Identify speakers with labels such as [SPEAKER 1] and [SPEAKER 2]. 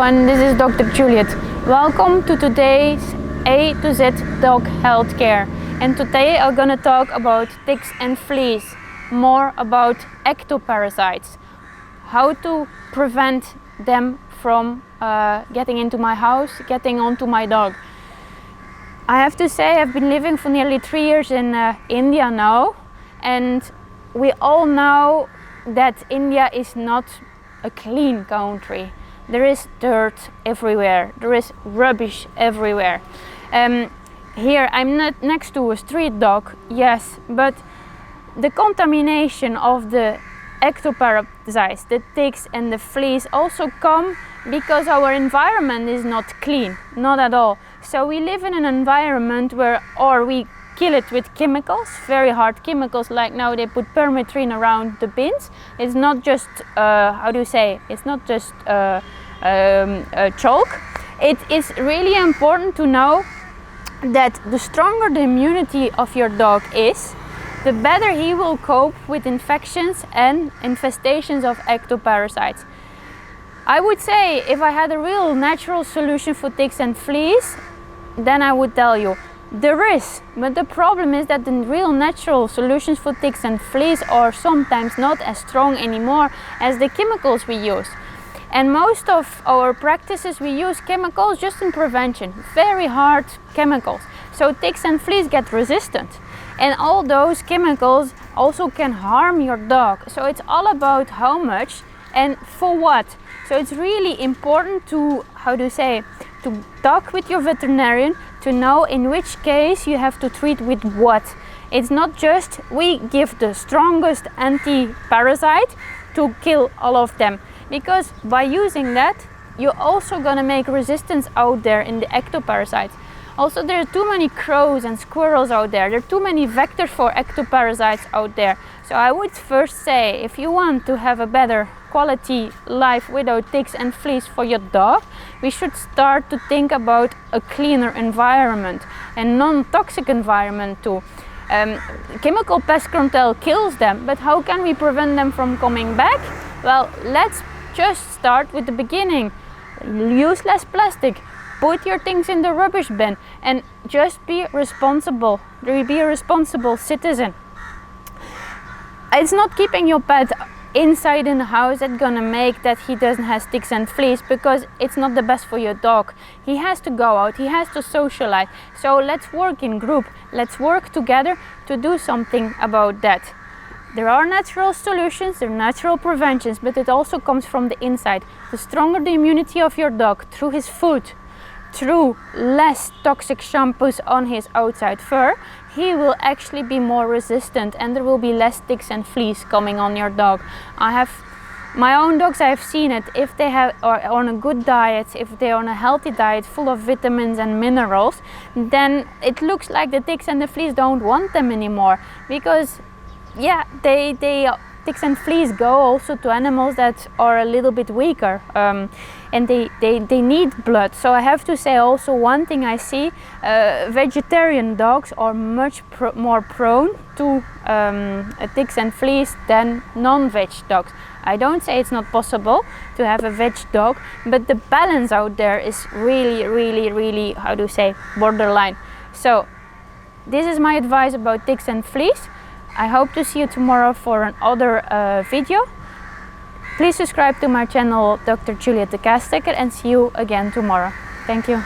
[SPEAKER 1] everyone, this is Dr. Juliet. Welcome to today's A to Z Dog Healthcare. And today I'm gonna talk about ticks and fleas, more about ectoparasites, how to prevent them from getting into my house, getting onto my dog. I have to say I've been living for nearly 3 years in India now, and we all know that India is not a clean country. There is dirt everywhere, there is rubbish everywhere. Here I'm not next to a street dog, yes, but the contamination of the ectoparasites, the ticks and the fleas, also come because our environment is not clean, not at all. So we live in an environment where, or we kill it with chemicals, very hard chemicals, like now they put permethrin around the bins. It's not just, it's not just chalk. It is really important to know that the stronger the immunity of your dog is, the better he will cope with infections and infestations of ectoparasites. I would say if I had a real natural solution for ticks and fleas, then I would tell you. There is, but the problem is that the real natural solutions for ticks and fleas are sometimes not as strong anymore as the chemicals we use. And most of our practices we use chemicals just in prevention, very hard chemicals. So ticks and fleas get resistant. And all those chemicals also can harm your dog. So it's all about how much and for what. So it's really important to, to talk with your veterinarian to know in which case you have to treat with what. It's not just we give the strongest anti-parasite to kill all of them, because by using that you're also gonna make resistance out there in the ectoparasites. Also, there are too many crows and squirrels out there. There are too many vectors for ectoparasites out there. So I would first say, if you want to have a better quality life without ticks and fleas for your dog, we should start to think about a cleaner environment and non-toxic environment too. Chemical pest control kills them, but how can we prevent them from coming back? Well, let's just start with the beginning. Use less plastic. Put your things in the rubbish bin and just be responsible. Be a responsible citizen. It's not keeping your pet inside in the house that's gonna make that he doesn't have ticks and fleas, because it's not the best for your dog. He has to go out, he has to socialize. So let's work in group. Let's work together to do something about that. There are natural solutions, there are natural preventions, but it also comes from the inside. The stronger the immunity of your dog through his food, through less toxic shampoos on his outside fur, he will actually be more resistant and there will be less ticks and fleas coming on your dog. I have my own dogs, I have seen it. If they are on a good diet, if they're on a healthy diet full of vitamins and minerals, then it looks like the ticks and the fleas don't want them anymore, because ticks and fleas go also to animals that are a little bit weaker, and they need blood. So I have to say also one thing I see, vegetarian dogs are much more prone to ticks and fleas than non-veg dogs. I don't say it's not possible to have a veg dog, but the balance out there is really, borderline. So this is my advice about ticks and fleas. I hope to see you tomorrow for another video. Please subscribe to my channel, Dr. Juliet the Cat Sticker, and see you again tomorrow. Thank you.